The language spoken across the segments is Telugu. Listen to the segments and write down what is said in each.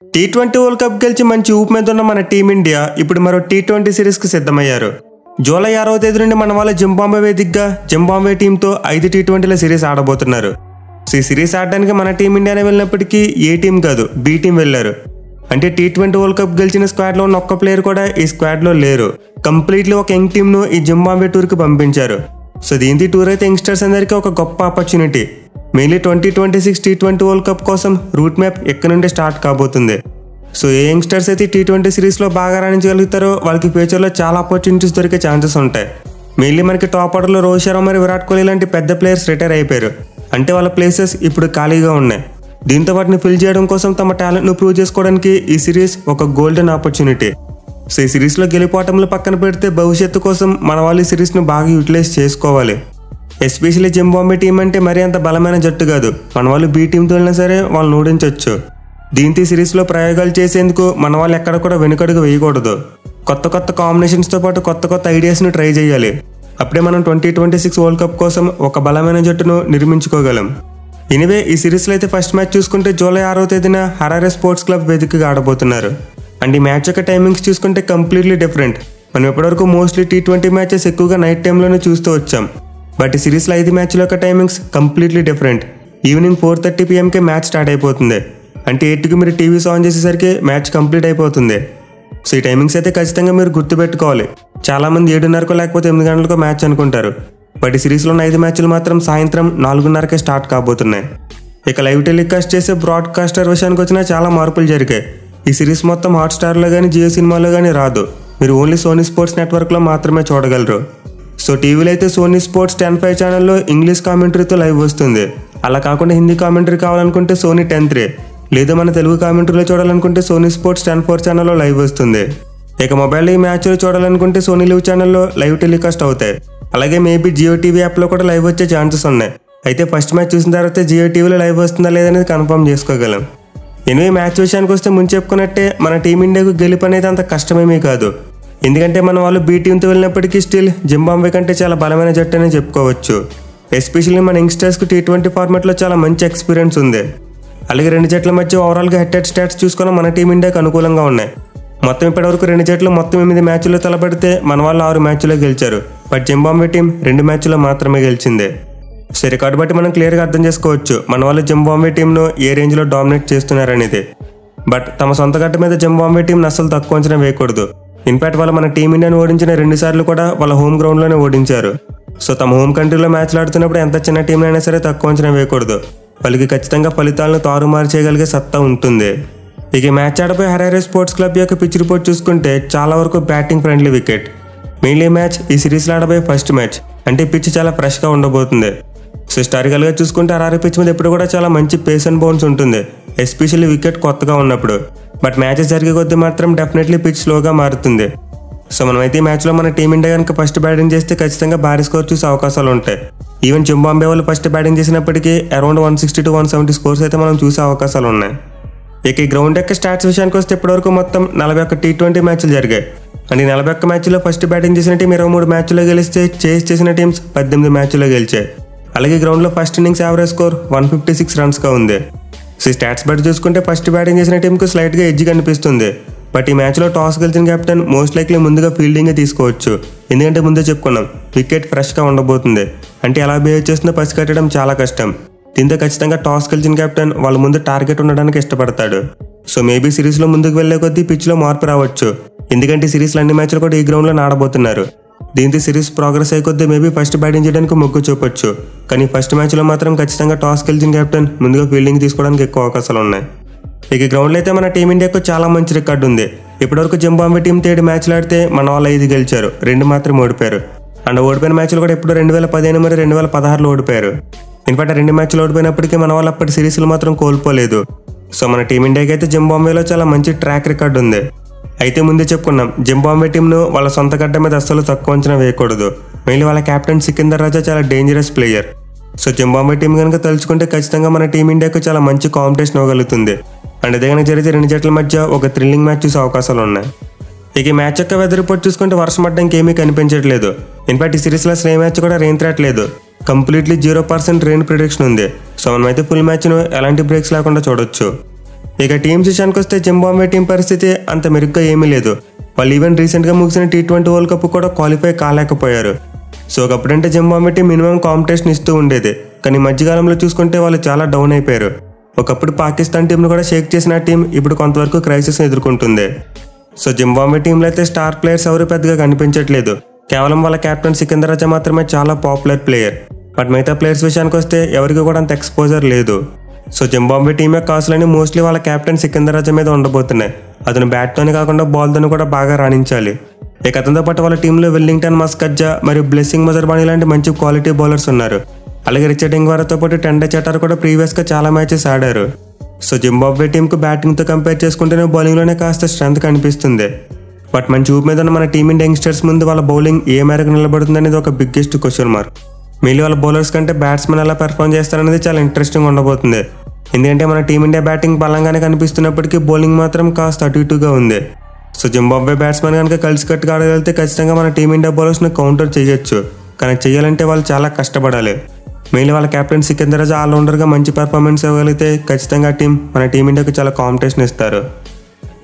టీ20 వరల్డ్ కప్ గెలిచి మంచి ఊపు మీద ఉన్న మన టీమిండియా ఇప్పుడు మరో టీ20 సిరీస్కి సిద్ధమయ్యారు. జూలై 6వ తేదీ నుండి మన వాళ్ళ జింబాబ్వే వేదికగా జింబాబ్వే టీంతో 5 టీ20ల సిరీస్ ఆడబోతున్నారు. ఈ సిరీస్ ఆడడానికి మన టీమిండియానే వెళ్ళినప్పటికీ ఏ టీం కాదు, బి టీం వెళ్లారు. అంటే టీ20 వరల్డ్ కప్ గెలిచిన స్క్వాడ్లో ఉన్న ఒక్క ప్లేయర్ కూడా ఈ స్క్వాడ్లో లేరు. కంప్లీట్లీ ఒక యంగ్ టీంను ఈ జింబాబ్వే టూర్కి పంపించారు. దీంతో టూర్ అయితే యంగ్స్టర్స్ అందరికీ ఒక గొప్ప opportunity. Mainly 2026 T20 world cup కోసం రూట్ మ్యాప్ ఎక్కడి నుండి స్టార్ట్ కాబోతుంది. ఏ యంగ్స్టర్స్ అయితే టీ20 సిరీస్లో బాగా రాణించగలుగుతారో వాళ్ళకి ఫ్యూచర్లో చాలా ఆపర్చునిటీస్ దొరికే ఛాన్సెస్ ఉంటాయి. మెయిన్లీ మనకి టాప్ ఆర్డర్లో రోహిత్ శర్మ మరియు విరాట్ కోహ్లీ లాంటి పెద్ద ప్లేయర్స్ రిటైర్ అయిపోయారు. అంటే వాళ్ళ ప్లేసెస్ ఇప్పుడు ఖాళీగా ఉన్నాయి. దీంతో వాటిని ఫిల్ చేయడం కోసం తమ టాలెంట్ను ప్రూవ్ చేసుకోవడానికి ఈ సిరీస్ ఒక గోల్డెన్ ఆపర్చునిటీ. ఈ సిరీస్లో గెలిపోవటంలో పక్కన పెడితే భవిష్యత్తు కోసం మన వాళ్ళు ఈ సిరీస్ను బాగా యూటిలైజ్ చేసుకోవాలి. ఎస్పెషల్లీ జింబాబ్వే టీం అంటే మరీ అంత బలమైన జట్టు కాదు. మన వాళ్ళు బి టీంతో వెళ్ళినా సరే వాళ్ళని ఓడించవచ్చు. దీంతో ఈ సిరీస్లో ప్రయోగాలు చేసేందుకు మన వాళ్ళు ఎక్కడ కూడా వెనుకడుగు వేయకూడదు. కొత్త కాంబినేషన్స్తో పాటు కొత్త ఐడియాస్ను ట్రై చేయాలి. అప్పుడే మనం 2026 వరల్డ్ కప్ కోసం ఒక బలమైన జట్టును నిర్మించుకోగలం. ఎనివే ఈ సిరీస్లో అయితే ఫస్ట్ మ్యాచ్ చూసుకుంటే జూలై 6వ తేదీన హరారే స్పోర్ట్స్ క్లబ్ వేదికగా ఆడబోతున్నారు. అండ్ ఈ మ్యాచ్ యొక్క టైమింగ్స్ చూసుకుంటే కంప్లీట్లీ డిఫరెంట్. మనం ఇప్పటివరకు మోస్ట్లీ టీ20 మ్యాచెస్ ఎక్కువగా నైట్ టైంలోనే చూస్తూ వచ్చాం. బట్ ఈ సిరీస్లో 5 మ్యాచ్ల యొక్క timings completely different. Evening 4:30 PM match start అయిపోతుంది. అంటే 8కి మీరు టీవీస్ ఆన్ చేసేసరికి మ్యాచ్ కంప్లీట్ అయిపోతుంది. ఈ టైమింగ్స్ అయితే ఖచ్చితంగా మీరు గుర్తుపెట్టుకోవాలి. చాలామంది 7:30 లేకపోతే 8 గంటలకు మ్యాచ్ అనుకుంటారు. బట్ ఈ సిరీస్లో ఉన్న 5 మ్యాచ్లు మాత్రం సాయంత్రం 4:30కే స్టార్ట్ కాబోతున్నాయి. ఇక లైవ్ టెలికాస్ట్ చేసే బ్రాడ్కాస్టర్ విషయానికి వచ్చినా చాలా మార్పులు జరిగాయి. ఈ సిరీస్ మొత్తం హాట్స్టార్లో కానీ జియో సినిమాలో కానీ రాదు. మీరు ఓన్లీ సోనీ స్పోర్ట్స్ నెట్వర్క్లో మాత్రమే చూడగలరు. టీవీలో అయితే సోనీ స్పోర్ట్స్ 10/5 ఛానల్లో ఇంగ్లీష్ కామెంటరీతో లైవ్ వస్తుంది. అలా కాకుండా హిందీ కామెంటరీ కావాలనుకుంటే సోనీ 10/3, లేదా మన తెలుగు కామెంటరీలో చూడాలనుకుంటే సోనీ స్పోర్ట్స్ 10/4 ఛానల్లో లైవ్ వస్తుంది. ఇక మొబైల్లో ఈ మ్యాచ్లు చూడాలనుకుంటే సోనీ లివ్ ఛానల్లో లైవ్ టెలికాస్ట్ అవుతాయి. అలాగే మేబీ జియో టీవీ యాప్లో కూడా లైవ్ వచ్చే ఛాన్సెస్ ఉన్నాయి. అయితే ఫస్ట్ మ్యాచ్ చూసిన తర్వాత జియో టీవీలో లైవ్ వస్తుందా లేదనేది కన్ఫర్మ్ చేసుకోగలం. ఎనివే మ్యాచ్ విషయానికి వస్తే ముందు చెప్పుకున్నట్టే మన టీమిండియాకు గెలుపు అనేది అంత కష్టమేమీ కాదు. ఎందుకంటే మన వాళ్ళు బి టీంతో వెళ్ళినప్పటికీ స్టిల్ జింబాబ్వే కంటే చాలా బలమైన జట్టు అని చెప్పుకోవచ్చు. ఎస్పెషల్లీ మన యంగ్స్టర్స్కి టీ20 ఫార్మాట్లో చాలా మంచి ఎక్స్పీరియన్స్ ఉంది. అలాగే రెండు జట్ల మధ్య ఓవరాల్గా హెడ్ స్టాట్స్ చూసుకున్న మన టీమిండియాకి అనుకూలంగా ఉన్నాయి. మొత్తం ఇప్పటివరకు రెండు జట్లు మొత్తం 8 మ్యాచ్ల్లో తలపడితే మన వాళ్ళు 6 మ్యాచ్లో గెలిచారు. బట్ జింబాబ్వే టీం 2 మ్యాచ్ల్లో మాత్రమే గెలిచింది. రికార్డు బట్టి మనం క్లియర్గా అర్థం చేసుకోవచ్చు మన వాళ్ళు జింబాబ్వే టీంను ఏ రేంజ్లో డామినేట్ చేస్తున్నారనేది. బట్ తమ సొంత గడ్డ మీద జింబాబ్వే టీంను అస్సలు తక్కువ అంచనా వేయకూడదు. ఇన్ఫాక్ట్ వాళ్ళు మన టీమిండియాను ఓడించిన 2 సార్లు కూడా వాళ్ళ హోమ్ గ్రౌండ్లోనే ఓడించారు. తమ హోమ్ కంట్రీలో మ్యాచ్లు ఆడుతున్నప్పుడు ఎంత చిన్న టీం అయినా సరే తక్కువ అంచనా వేయకూడదు. వాళ్ళకి ఖచ్చితంగా ఫలితాలను తారుమారు చేయగలిగే సత్తా ఉంటుంది. ఇక మ్యాచ్ ఆడపోయి హరారే స్పోర్ట్స్ క్లబ్ యొక్క పిచ్ రిపోర్ట్ చూసుకుంటే చాలా వరకు batting friendly wicket. Mainly match ఈ సిరీస్లో ఆడబోయే ఫస్ట్ మ్యాచ్. అంటే పిచ్ చాలా ఫ్రెష్గా ఉండబోతుంది. హిస్టారికల్గా చూసుకుంటే హరారే పిచ్ మీద ఎప్పుడు కూడా చాలా మంచి పేస్ అండ్ బౌన్స్ ఉంటుంది, ఎస్పెషల్లీ వికెట్ కొత్తగా ఉన్నప్పుడు. బట్ మ్యాచెస్ జరిగే కొద్దీ మాత్రం డెఫినెట్లీ పిచ్ స్లోగా మారుతుంది. మనమైతే ఈ మ్యాచ్లో మన టీమిండియా కనుక ఫస్ట్ బ్యాటింగ్ చేస్తే ఖచ్చితంగా భారీ స్కోర్ చూసే అవకాశాలు ఉంటాయి. ఈవెన్ జింబాబ్వే వాళ్ళు ఫస్ట్ బ్యాటింగ్ చేసినప్పటికీ అరౌండ్ 160 to 170 స్కోర్స్ అయితే మనం చూసే అవకాశాలు ఉన్నాయి. ఇక ఈ గ్రౌండ్ యొక్క స్టాట్స్ విషయానికి వస్తే ఇప్పటివరకు మొత్తం 41 టీ20 మ్యాచ్లు జరిగాయి. అండ్ ఈ 41 మ్యాచ్లో ఫస్ట్ బ్యాటింగ్ చేసిన టీం 23 మ్యాచ్లో గెలిస్తే చేస్ చేసిన టీమ్స్ 18 మ్యాచ్లో గెలిచాయి. అలాగే గ్రౌండ్లో ఫస్ట్ ఇన్నింగ్స్ యావరేజ్ స్కోర్ 156 రన్స్గా ఉంది. స్టాట్స్ బట్టి చూసుకుంటే ఫస్ట్ బ్యాటింగ్ చేసిన టీంకు స్లైట్గా ఎడ్జ్ కనిపిస్తుంది. బట్ ఈ మ్యాచ్లో టాస్ గెలిచిన కెప్టెన్ మోస్ట్ లైక్లీ ముందుగా ఫీల్డింగే తీసుకోవచ్చు. ఎందుకంటే ముందే చెప్పుకున్నాం వికెట్ ఫ్రెష్గా ఉండబోతుంది. అంటే ఎలా బిహేవ్ చేస్తుందో పసిగట్టడం చాలా కష్టం. దీంతో ఖచ్చితంగా టాస్ గెలిచిన కెప్టెన్ వాళ్ళ ముందు టార్గెట్ ఉండడానికి ఇష్టపడతాడు. మేబీ సిరీస్లో ముందుకు వెళ్లే కొద్దీ పిచ్లో మార్పు రావచ్చు. ఎందుకంటే సిరీస్లో అన్ని మ్యాచ్లు కూడా ఈ గ్రౌండ్లో ఆడబోతున్నారు. దీంతో సిరీస్ ప్రోగ్రెస్ అయ్యే కొద్దీ మేబీ ఫస్ట్ బ్యాటింగ్ చేయడానికి మొగ్గు చూపొచ్చు. కానీ ఫస్ట్ మ్యాచ్లో మాత్రం ఖచ్చితంగా టాస్ గెలిచిన కెప్టెన్ ముందుగా ఫీల్డింగ్ తీసుకోవడానికి ఎక్కువ అవకాశాలు ఉన్నాయి. ఇక గ్రౌండ్లో అయితే మన టీమిండియాకు చాలా మంచి రికార్డు ఉంది. ఇప్పటివరకు జింబాబ్వే టీం 3 మ్యాచ్లు ఆడితే మన వాళ్ళు 5 గెలిచారు, 2 మాత్రం ఓడిపోయారు. అండ్ ఓడిపోయిన మ్యాచ్లు కూడా ఇప్పుడు 2015 మరియు 2016లో ఓడిపోయారు. ఇన్ఫాక్ట్ 2 మ్యాచ్లు ఓడిపోయినప్పటికీ మన వాళ్ళు అప్పటి సిరీస్లు మాత్రం కోల్పోలేదు. మన టీమిండియాకి అయితే జింబాబ్వేలో చాలా మంచి ట్రాక్ రికార్డు ఉంది. అయితే ముందే చెప్పుకున్నాం జింబాబ్వే టీంను వాళ్ళ సొంత గడ్డ మీద అస్సలు తక్కువ అంచనా వేయకూడదు. మెయిన్లీ వాళ్ళ కెప్టెన్ సికిందర్ రాజా చాలా డేంజరస్ ప్లేయర్. జింబాబ్వే టీం కనుక తలుచుకుంటే ఖచ్చితంగా మన టీమిండియాకు చాలా మంచి కాంపిటీషన్ ఇవ్వగలుగుతుంది. అండ్ అదే కనుక జరిగితే 2 జట్ల మధ్య ఒక థ్రిల్లింగ్ మ్యాచ్ చూసే అవకాశాలు ఉన్నాయి. ఇక ఈ మ్యాచ్ యొక్క వెదర్ రిపోర్ట్ చూసుకుంటే వర్షం పడడానికి ఏమీ కనిపించట్లేదు. ఇన్ఫాక్ట్ ఈ సిరీస్లో అసలు ఏ మ్యాచ్ కూడా రెయిన్ థ్రెట్ లేదు. కంప్లీట్లీ 0% రెయిన్ ప్రిడిక్షన్ ఉంది. మనమైతే ఫుల్ మ్యాచ్ను ఎలాంటి బ్రేక్స్ లేకుండా చూడొచ్చు. ఇక టీమ్స్ విషయానికి వస్తే జింబాబ్వే టీం పరిస్థితి అంత మెరుగ్గా ఏమీ లేదు. వాళ్ళు ఈవెన్ రీసెంట్గా ముగిసిన T20 వరల్డ్ కప్ కూడా క్వాలిఫై కాలేకపోయారు. సో ఒకప్పుడంటే జింబాబ్వే టీం మినిమం కాంపిటీషన్ ఇస్తూ ఉండేది. కానీ మధ్యకాలంలో చూసుకుంటే వాళ్ళు చాలా డౌన్ అయిపోయారు. ఒకప్పుడు పాకిస్తాన్ టీంను కూడా షేక్ చేసిన టీం ఇప్పుడు కొంతవరకు క్రైసిస్ని ఎదుర్కొంటుంది. సో జింబాబ్వే టీంలో అయితే స్టార్ ప్లేయర్స్ ఎవరు పెద్దగా కనిపించట్లేదు. కేవలం వాళ్ళ కెప్టెన్ సికిందర్ రాజా మాత్రమే చాలా పాపులర్ ప్లేయర్. బట్ మిగతా ప్లేయర్స్ విషయానికి వస్తే ఎవరికి కూడా అంత ఎక్స్పోజర్ లేదు. సో జింబాబ్వే టీం యొక్క ఆశలన్నీ మోస్ట్లీ వాళ్ళ కెప్టెన్ సికిందర్ రాజా మీద ఉండబోతున్నాయి. అతను బ్యాట్తోనే కాకుండా బాల్తోనే కూడా బాగా రాణించాలి. ఇక అతనితో పాటు వాళ్ళ టీంలో వెల్లింగ్టన్ మస్కజ్జా మరియు బ్లెస్సింగ్ మజర్బానీ లాంటి మంచి క్వాలిటీ బౌలర్స్ ఉన్నారు. అలాగే రిచర్డ్ ఇంగ్వారాతో పాటు టెండే చటార్ కూడా ప్రీవియస్గా చాలా మ్యాచెస్ ఆడారు. సో జింబాబ్వే టీంకు బ్యాటింగ్తో కంపేర్ చేసుకుంటేనే బౌలింగ్లోనే కాస్త స్ట్రెంత్ కనిపిస్తుంది. బట్ మన చూపు మీద ఉన్న మన టీమిండియా యంగ్స్టర్స్ ముందు వాళ్ళ బౌలింగ్ ఏ మేరకు నిలబడుతుంది అనేది ఒక బిగ్గెస్ట్ క్వశ్చన్ మార్క్. మిగిలిన వాళ్ళ బౌలర్స్ కంటే బ్యాట్స్మెన్ ఎలా పెర్ఫామ్ చేస్తారనేది చాలా ఇంట్రెస్టింగ్ ఉండబోతుంది. ఎందుకంటే మన టీమిండియా బ్యాటింగ్ బలంగానే కనిపిస్తున్నప్పటికీ బౌలింగ్ మాత్రం కాస్త అటు ఇటుగా ఉంది. సో జింబాబ్వే బ్యాట్స్మెన్ కనుక కలిసికట్టుగా ఆడగలిగితే ఖచ్చితంగా మన టీమిండియా బౌలర్స్ని కౌంటర్ చేయొచ్చు. కానీ చేయాలంటే వాళ్ళు చాలా కష్టపడాలి. మెయిన్లీ వాళ్ళ కెప్టెన్ సికిందర్ రాజా ఆల్రౌండర్గా మంచి పర్ఫార్మెన్స్ ఇవ్వగలిగితే ఖచ్చితంగా మన టీమిండియాకు చాలా కాంపిటీషన్ ఇస్తారు.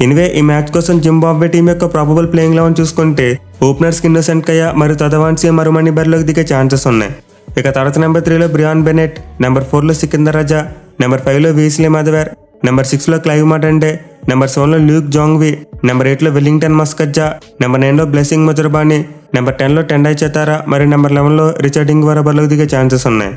ఎనివే ఈ మ్యాచ్ కోసం జింబాబ్వే టీం యొక్క ప్రాబబుల్ ప్లేయింగ్ 11 చూసుకుంటే ఓపెనర్స్ ఇన్నోసెంట్ కయ్య మరియు తదవాన్సీ మరుమణి బరిలోకి దిగే ఛాన్సెస్ ఉన్నాయి. ఇక తర్వాత నెంబర్ 3లో బ్రియాన్ బెనెట్, నెంబర్ 4లో సికిందర్ రాజా, నెంబర్ 5లో వీస్లీ మాధవర్, నెంబర్ 6లో క్లైవ్ మటండే, నెంబర్ 7లో ల్యూక్ జాంగ్వి, నెంబర్ 8లో వెల్లింగ్టన్ మస్కజ్జా, నెంబర్ 9లో బ్లెస్సింగ్ మజర్బానీ, నెంబర్ 10లో టెండే చటారా మరియు నెంబర్ 11లో రిచర్డ్ ఇంగ్వారా బరిలోకి దిగే ఛాన్సెస్ ఉన్నాయి.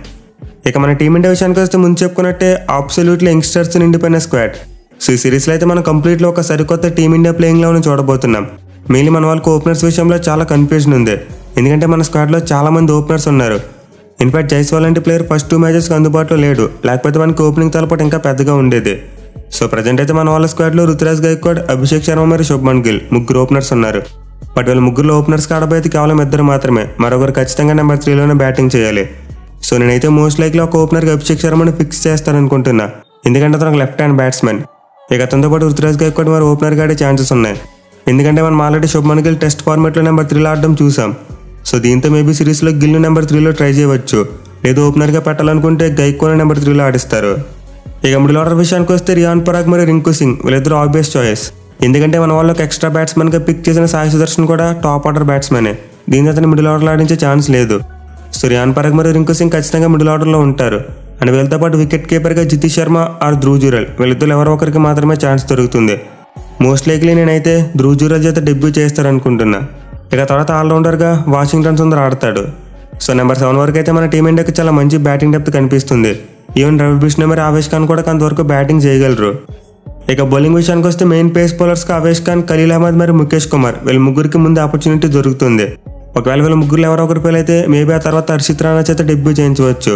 ఇక మన టీమిండియా విషయానికి వస్తే ముందు చెప్పుకున్నట్టే అబ్సల్యూట్లీ యంగ్స్టర్స్ నిండిపోయిన స్క్వాడ్. సో ఈ సిరీస్లో అయితే మనం కంప్లీట్లో ఒక సరికొత్త టీమిండియా ప్లేయింగ్ 11 చూడబోతున్నాం. మెయిన్లీ మన వాళ్ళకి ఓపెనర్స్ విషయంలో చాలా కన్ఫ్యూజన్ ఉంది. ఎందుకంటే మన స్క్వాడ్లో చాలా మంది ఓపెనర్స్ ఉన్నారు. ఇన్ఫాక్ట్ జైస్వాల్ లాంటి ప్లేయర్ ఫస్ట్ 2 మ్యాచెస్కి అందుబాటులో లేడు. లేకపోతే మనకి ఓపెనింగ్ తలపటి ఇంకా పెద్దగా ఉండేది. సో ప్రజెంట్ అయితే మన వాళ్ళ స్క్వాడ్లో రుతురాజ్ గైక్వాడ్, అభిషేక్ శర్మ మరియు శుభ్మన్ గిల్ ముగ్గురు ఓపెనర్స్ ఉన్నారు. బట్ వీళ్ళ ముగ్గురులో ఓపెనర్స్కి ఆడబోయేది కేవలం 2 మాత్రమే. మరొకరు ఖచ్చితంగా నెంబర్ 3లోనే బ్యాటింగ్ చేయాలి. సో నేనైతే మోస్ట్ లైక్లీ ఒక ఓపెనర్కి అభిషేక్ శర్మని ఫిక్స్ చేస్తాననుకుంటున్నా. ఎందుకంటే అతను లెఫ్ట్ హ్యాండ్ బ్యాట్స్మెన్. ఇక అతనితో పాటు రుతురాజ్ గైక్వాడ్ మరి ఓపెనర్గా ఆడే ఛాన్సెస్ ఉన్నాయి. ఎందుకంటే మనం ఆల్రెడీ శుభ్మన్ గిల్ టెస్ట్ ఫార్మాట్లో నెంబర్ 3లో ఆడడం చూసాం. సో దీంతో మేబీ సిరీస్లో గిల్ను నెంబర్ 3లో ట్రై చేయవచ్చు. లేదు ఓపెనర్గా పెట్టాలనుకుంటే గైక్వాడ్ నెంబర్ 3లో ఆడిస్తారు. ఇక మిడిల్ ఆర్డర్ విషయానికి వస్తే రియాన్ పరాగ్ మరియు రింకు సింగ్ వీళ్ళిద్దరూ ఆబ్వియస్ చాయిస్. ఎందుకంటే మన వాళ్ళకి ఎక్స్ట్రా బ్యాట్స్మెన్గా పిక్ చేసిన సాయి సుదర్శన్ కూడా టాప్ ఆర్డర్ బ్యాట్స్మెనే. దీని అతను మిడిల్ ఆర్డర్లో ఆడించే ఛాన్స్ లేదు. సో రియాన్ పరాగ్ మరియు రింకు సింగ్ ఖచ్చితంగా మిడిల్ ఆర్డర్లో ఉంటారు. అండ్ వీళ్ళతో పాటు వికెట్ కీపర్గా జితేష్ శర్మ ఆర్ ధ్రువ్ జురెల్ వీళ్ళిద్దరు ఎవరో ఒకరికి మాత్రమే ఛాన్స్ దొరుకుతుంది. మోస్ట్ లైక్లీ నేనైతే ధ్రువ్ జురెల్ చేత డెబ్యూ చేస్తారనుకుంటున్నా. ఇక తర్వాత ఆల్రౌండర్గా వాషింగ్టన్ సుందర్ ఆడతాడు. సో నెంబర్ 7 వరకు అయితే మన టీమిండియాకి చాలా మంచి బ్యాటింగ్ డెప్త్ కనిపిస్తుంది. ఈవెన్ రవి బిష్ణు మరి ఆవేష్ ఖాన్ కూడా కొంతవరకు బ్యాటింగ్ చేయగలరు. ఇక బౌలింగ్ విషయానికి వస్తే మెయిన్ పేస్ బౌలర్స్కి ఆవేష్ ఖాన్, ఖలీల్ అహ్మద్ మరియు ముఖేష్ కుమార్ వీళ్ళ ముగ్గురికి ముందు ఆపర్చునిటీ దొరుకుతుంది. ఒకవేళ వీళ్ళ ముగ్గురు ఎవరో ఒకరి ఫెయిల్ అయితే మేబీ ఆ తర్వాత హర్షిత్ రాణా చేత డెబ్యూ చేయించవచ్చు.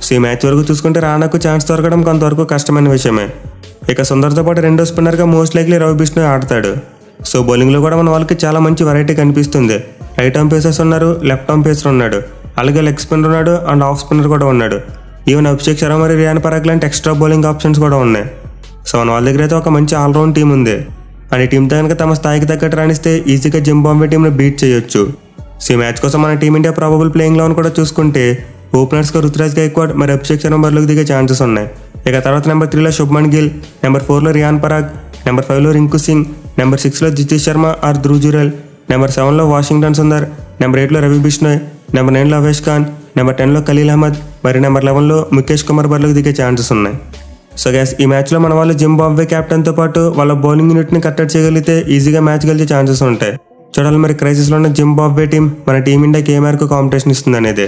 సో ఈ మ్యాచ్ వరకు చూసుకుంటే రాణాకు ఛాన్స్ దొరకడం కొంతవరకు కష్టమైన విషయమే. ఇక సుందర్తో పాటు రెండో స్పిన్నర్గా మోస్ట్ లైక్లీ రవి బిష్ణు ఆడతాడు. సో బౌలింగ్లో కూడా మన వాళ్ళకి చాలా మంచి వెరైటీ కనిపిస్తుంది. రైట్ ఆర్మ్ పేసర్స్ ఉన్నారు, లెఫ్ట్ ఆర్మ్ పేసర్ ఉన్నాడు, అలాగే లెగ్ స్పిన్నర్ ఉన్నాడు అండ్ ఆఫ్ స్పిన్నర్ కూడా ఉన్నాడు. ఈవెన్ అభిషేక్ శర్మ మరియు రియాన్ పరాగ్ లాంటి ఎక్స్ట్రా బౌలింగ్ ఆప్షన్స్ కూడా ఉన్నాయి. సో మన వాళ్ళ దగ్గర అయితే ఒక మంచి ఆల్రౌండ్ టీం ఉంది. అండ్ ఈ టీంతో కనుక తమ స్థాయికి తగ్గట్టు రాణిస్తే ఈజీగా జింబాబ్వే టీంను బీట్ చేయొచ్చు. సో ఈ మ్యాచ్ కోసం మన టీమిండియా ప్రాబబుల్ ప్లేయింగ్ 11 కూడా చూసుకుంటే ఓపెనర్స్గా రుతురాజ్ గైక్వాడ్ మరి అభిషేక్ శర్మ బరిలోకి దిగే ఛాన్సెస్ ఉన్నాయి. ఇక తర్వాత నెంబర్ 3లో శుభ్మన్ గిల్, నెంబర్ 4లో రియాన్ పరాగ్, నెంబర్ 5లో రింకు సింగ్, నెంబర్ 6లో జితేష్ శర్మ ఆర్ ధ్రువ్ జురెల్, నెంబర్ 7లో వాషింగ్టన్ సుందర్, నెంబర్ 8లో రవి బిష్ణోయ్, నెంబర్ 9లో ఆవేష్ ఖాన్, నెంబర్ 10లో ఖలీల్ అహ్మద్ మరియు నెంబర్ 11లో ముఖేష్ కుమార్ బరిలోకి దిగే ఛాన్సెస్ ఉన్నాయి. సో గ్యాస్ ఈ మ్యాచ్లో మన వాళ్ళు జింబాబ్వే కెప్టెన్తో పాటు వాళ్ళ బౌలింగ్ యూనిట్ని కట్టడి చేయగలిగితే ఈజీగా మ్యాచ్ గెలిచే ఛాన్సెస్ ఉంటాయి. చూడాలి మరి క్రైసిస్లో ఉన్న జింబాబ్వే టీం మన టీమిండియాకి ఏ మేరకు కాంపిటీషన్ ఇస్తుంది అనేది.